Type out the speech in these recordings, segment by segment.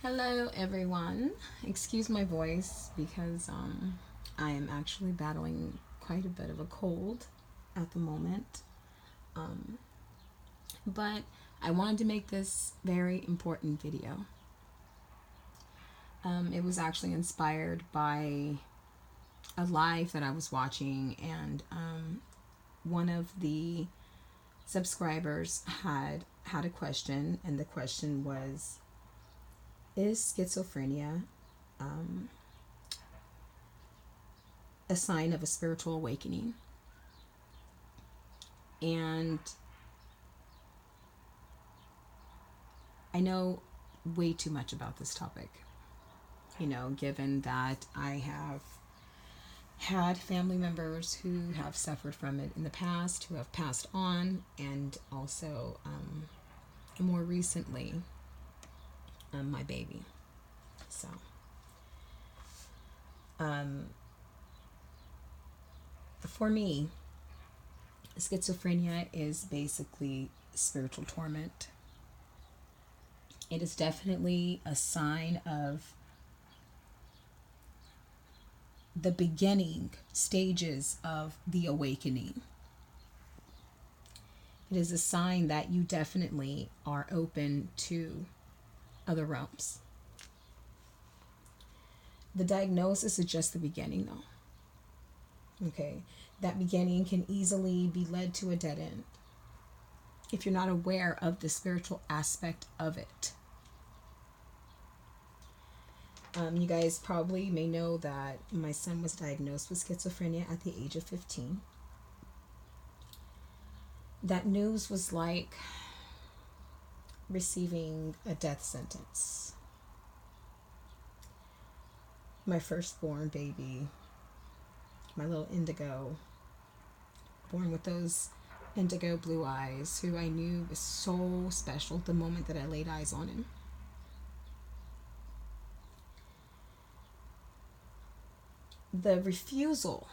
Hello, everyone. Excuse my voice because I am actually battling quite a bit of a cold at the moment. Um, but I wanted to make this very important video. It was actually inspired by a live that I was watching, and one of the subscribers had a question, and the question was, is schizophrenia um, a sign of a spiritual awakening? And I know way too much about this topic, given that I have had family members who have suffered from it in the past, who have passed on, and also more recently, my baby. So, um, for me, schizophrenia is basically spiritual torment. It is definitely a sign of the beginning stages of the awakening. It is a sign that you definitely are open to other realms. The diagnosis is just the beginning, though. Okay, that beginning can easily be led to a dead end if you're not aware of the spiritual aspect of it. You guys probably may know that my son was diagnosed with schizophrenia at the age of 15. That news was like receiving a death sentence. My firstborn baby, my little indigo, born with those indigo blue eyes, who I knew was so special the moment that I laid eyes on him. The refusal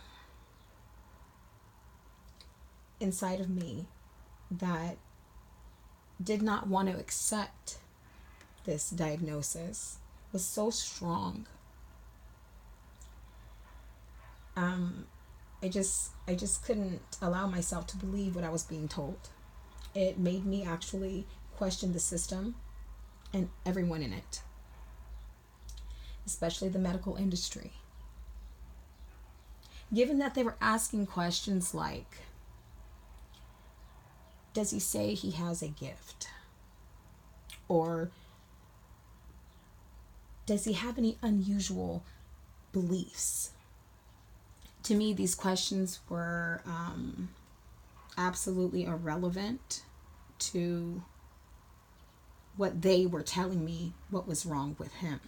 inside of me that did not want to accept this diagnosis was so strong. I just couldn't allow myself to believe what I was being told. It made me actually question the system and everyone in it, especially the medical industry. Given that they were asking questions like, does he say he has a gift? Or does he have any unusual beliefs? To me, these questions were absolutely irrelevant to what they were telling me what was wrong with him.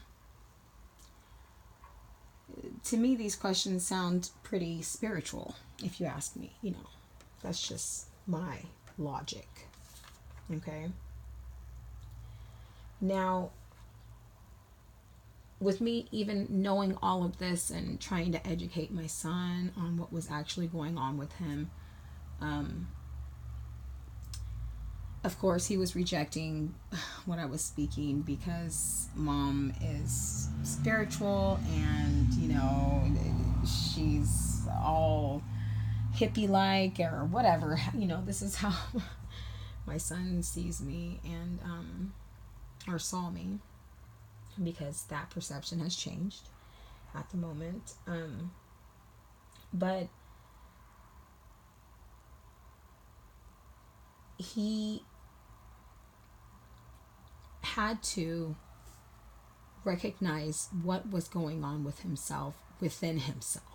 To me, these questions sound pretty spiritual, if you ask me. That's just my logic. Okay? Now, with me even knowing all of this and trying to educate my son on what was actually going on with him, of course, he was rejecting what I was speaking because mom is spiritual and, she's all hippie-like or whatever. This is how my son sees me and, or saw me, because that perception has changed at the moment. But he had to recognize what was going on with himself, within himself.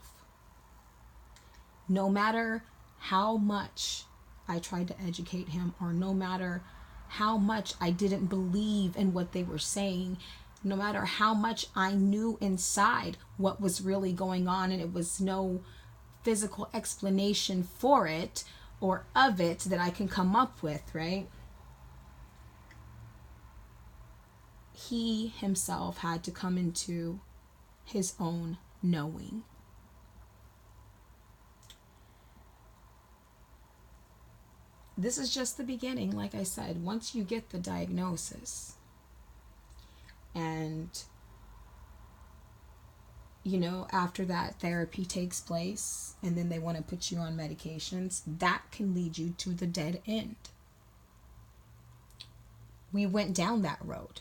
No matter how much I tried to educate him, or no matter how much I didn't believe in what they were saying, no matter how much I knew inside what was really going on, and it was no physical explanation for it or of it that I can come up with, right? He himself had to come into his own knowing. This is just the beginning. Like I said, once you get the diagnosis and after that therapy takes place and then they want to put you on medications, that can lead you to the dead end. We went down that road.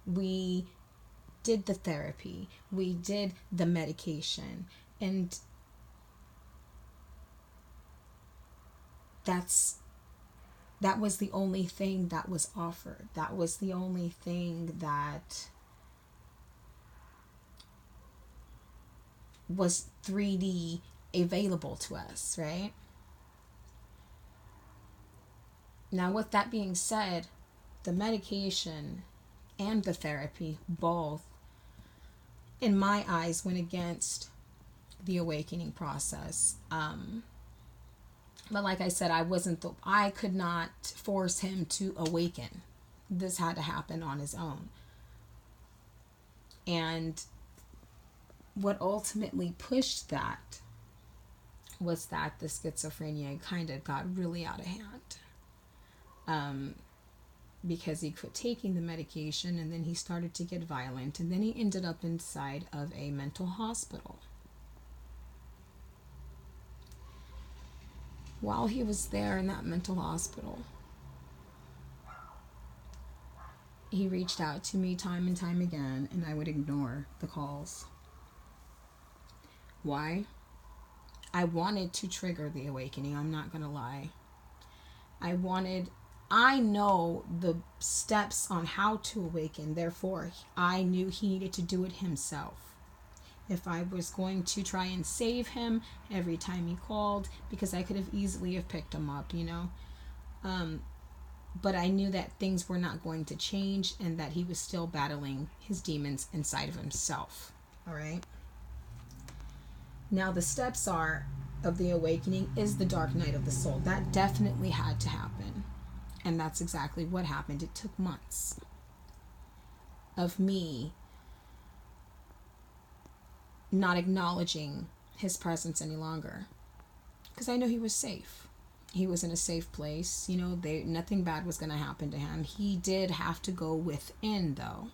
We did the therapy, we did the medication, and that was the only thing that was offered. That was the only thing that was 3D available to us, right? Now, with that being said, the medication and the therapy both, in my eyes, went against the awakening process. But like I said, I could not force him to awaken. This had to happen on his own. And what ultimately pushed that was that the schizophrenia kind of got really out of hand. Because he quit taking the medication and then he started to get violent and then he ended up inside of a mental hospital. While he was there in that mental hospital, he reached out to me time and time again, and I would ignore the calls. Why? I wanted to trigger the awakening, I'm not gonna lie. I know the steps on how to awaken, therefore I knew he needed to do it himself. If I was going to try and save him every time he called, because I could have easily have picked him up, but I knew that things were not going to change and that he was still battling his demons inside of himself. All right. Now the steps of the awakening is the dark night of the soul. That definitely had to happen. And that's exactly what happened. It took months of me not acknowledging his presence any longer, because I know he was safe. He was in a safe place. Nothing bad was going to happen to him. He did have to go within, though,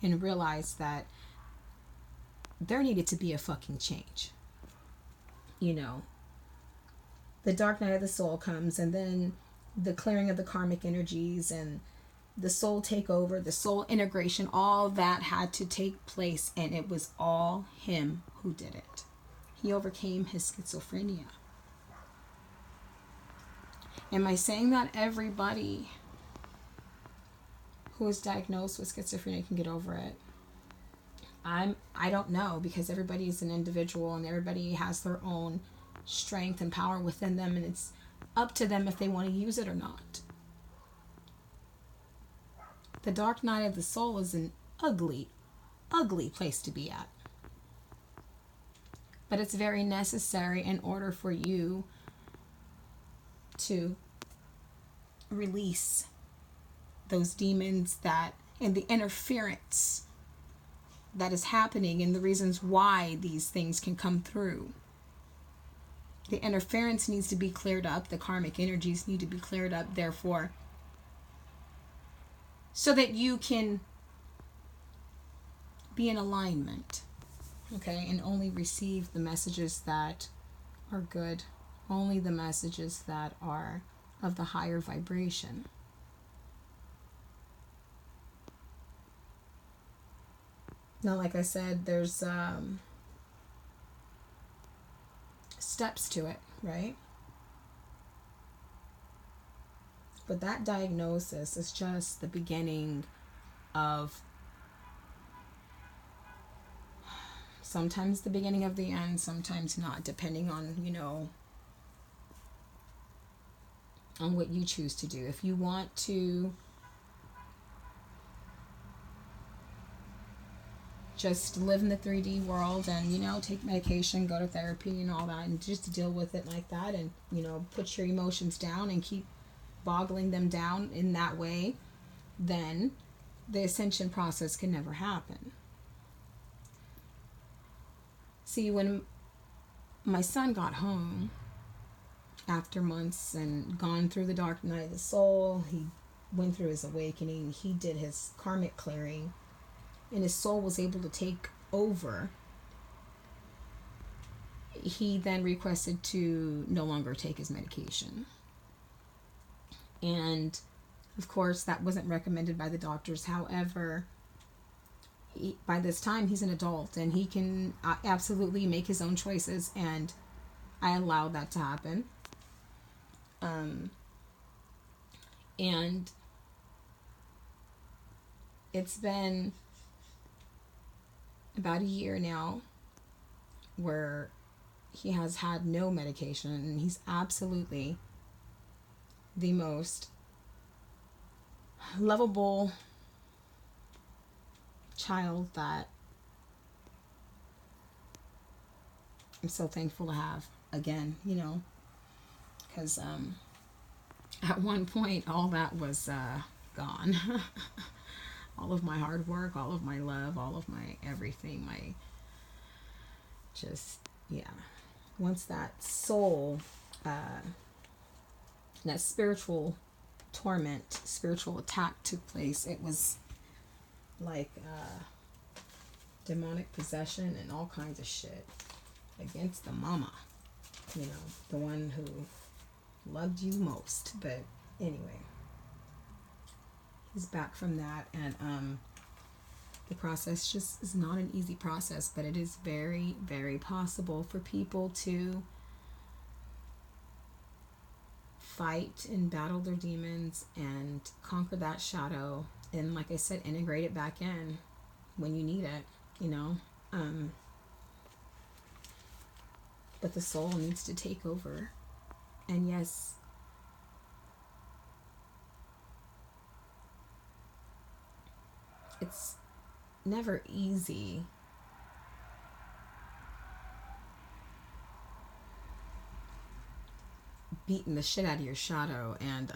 and realize that there needed to be a fucking change. The dark night of the soul comes, and then the clearing of the karmic energies and the soul takeover, the soul integration, all that had to take place, and it was all him who did it. He overcame his schizophrenia. Am I saying that everybody who is diagnosed with schizophrenia can get over it? I don't know, because everybody is an individual and everybody has their own strength and power within them, and it's up to them if they want to use it or not. The dark night of the soul is an ugly, ugly place to be at. But it's very necessary in order for you to release those demons and the interference that is happening and the reasons why these things can come through. The interference needs to be cleared up. The karmic energies need to be cleared up, therefore, so that you can be in alignment, okay? And only receive the messages that are good, only the messages that are of the higher vibration. Now, like I said, there's steps to it, right? But that diagnosis is just the beginning of sometimes the beginning of the end, sometimes not, depending on, on what you choose to do. If you want to just live in the 3D world and, take medication, go to therapy and all that, and just deal with it like that, and, put your emotions down and keep boggling them down in that way, then the ascension process can never happen. See, when my son got home after months and gone through the dark night of the soul, he went through his awakening, he did his karmic clearing, and his soul was able to take over, he then requested to no longer take his medication. And of course, that wasn't recommended by the doctors. However, by this time, he's an adult and he can absolutely make his own choices, and I allowed that to happen. And it's been about a year now where he has had no medication, and he's absolutely the most lovable child that I'm so thankful to have again, because at one point all that was gone. All of my hard work, all of my love, all of my everything, my just, yeah. Once that soul, that spiritual torment, spiritual attack took place, it was like demonic possession and all kinds of shit against the mama, the one who loved you most. But anyway, he's back from that, and the process just is not an easy process, but it is very, very possible for people to fight and battle their demons and conquer that shadow, and like I said, integrate it back in when you need it, but the soul needs to take over. And yes, it's never easy beating the shit out of your shadow and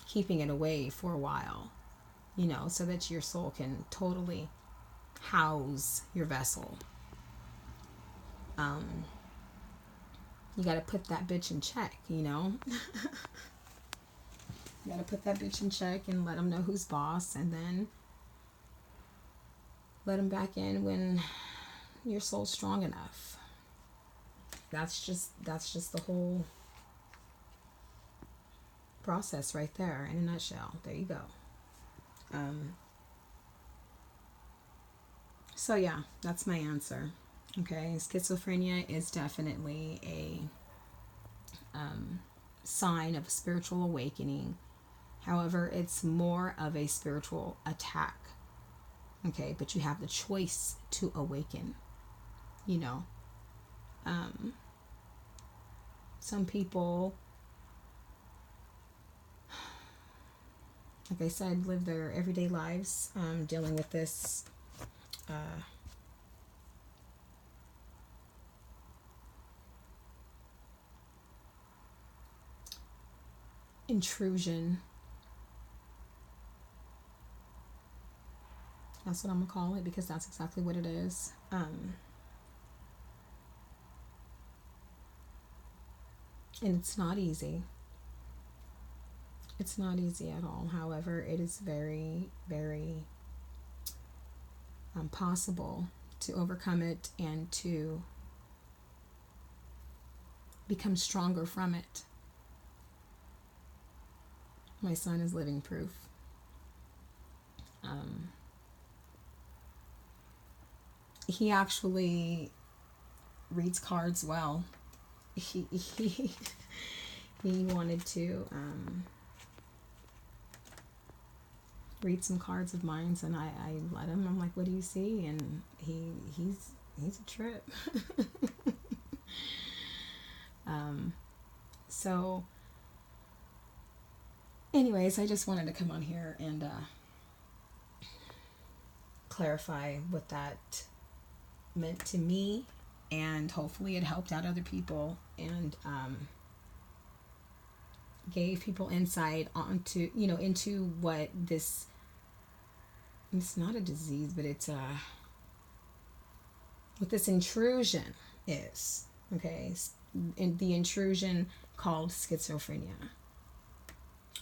keeping it away for a while, so that your soul can totally house your vessel. You got to put that bitch in check, You got to put that bitch in check and let them know who's boss, and then let them back in when your soul's strong enough. That's just the whole process right there in a nutshell. There you go. So yeah, that's my answer. Okay, schizophrenia is definitely a sign of a spiritual awakening. However, it's more of a spiritual attack. Okay, but you have the choice to awaken. Some people, like I said, live their everyday lives dealing with this intrusion. That's what I'm gonna call it, because that's exactly what it is. And it's not easy. It's not easy at all. However, it is very, very possible to overcome it and to become stronger from it. My son is living proof. He actually reads cards well. He wanted to read some cards of mine, and I let him. I'm like, what do you see? And he's a trip. So anyways, I just wanted to come on here and clarify what that meant to me, and hopefully it helped out other people and gave people insight onto into what this, it's not a disease, but it's what this intrusion is. Okay, the intrusion called schizophrenia.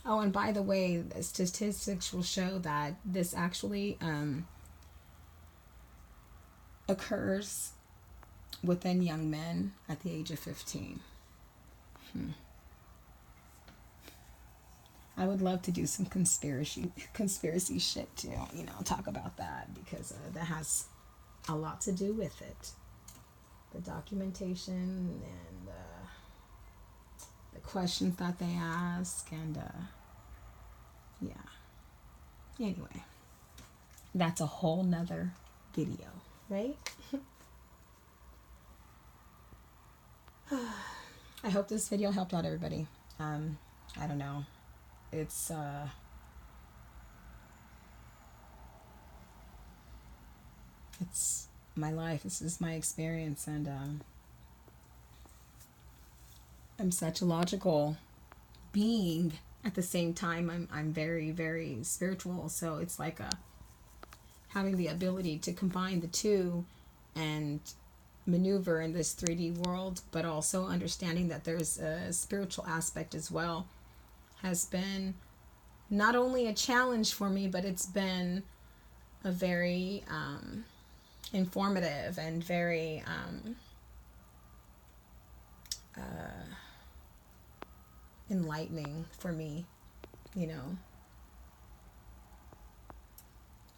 Oh, and by the way, the statistics will show that this actually occurs within young men at the age of 15. I would love to do some conspiracy shit too, talk about that, because that has a lot to do with it. The documentation and the questions that they ask, and yeah. Anyway, that's a whole nother video, right? I hope this video helped out everybody. I don't know. It's my life. This is my experience, and I'm such a logical being. At the same time, I'm very, very spiritual. So it's like having the ability to combine the two and maneuver in this 3D world, but also understanding that there's a spiritual aspect as well, has been not only a challenge for me, but it's been a very informative and very enlightening for me.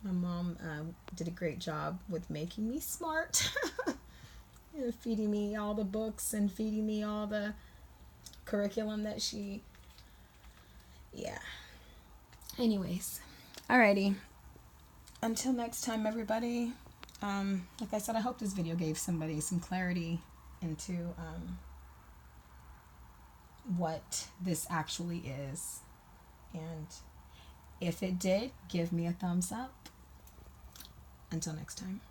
My mom did a great job with making me smart. Feeding me all the books and feeding me all the curriculum that yeah. Anyways, alrighty. Until next time, everybody. Like I said, I hope this video gave somebody some clarity into what this actually is. And if it did, give me a thumbs up. Until next time.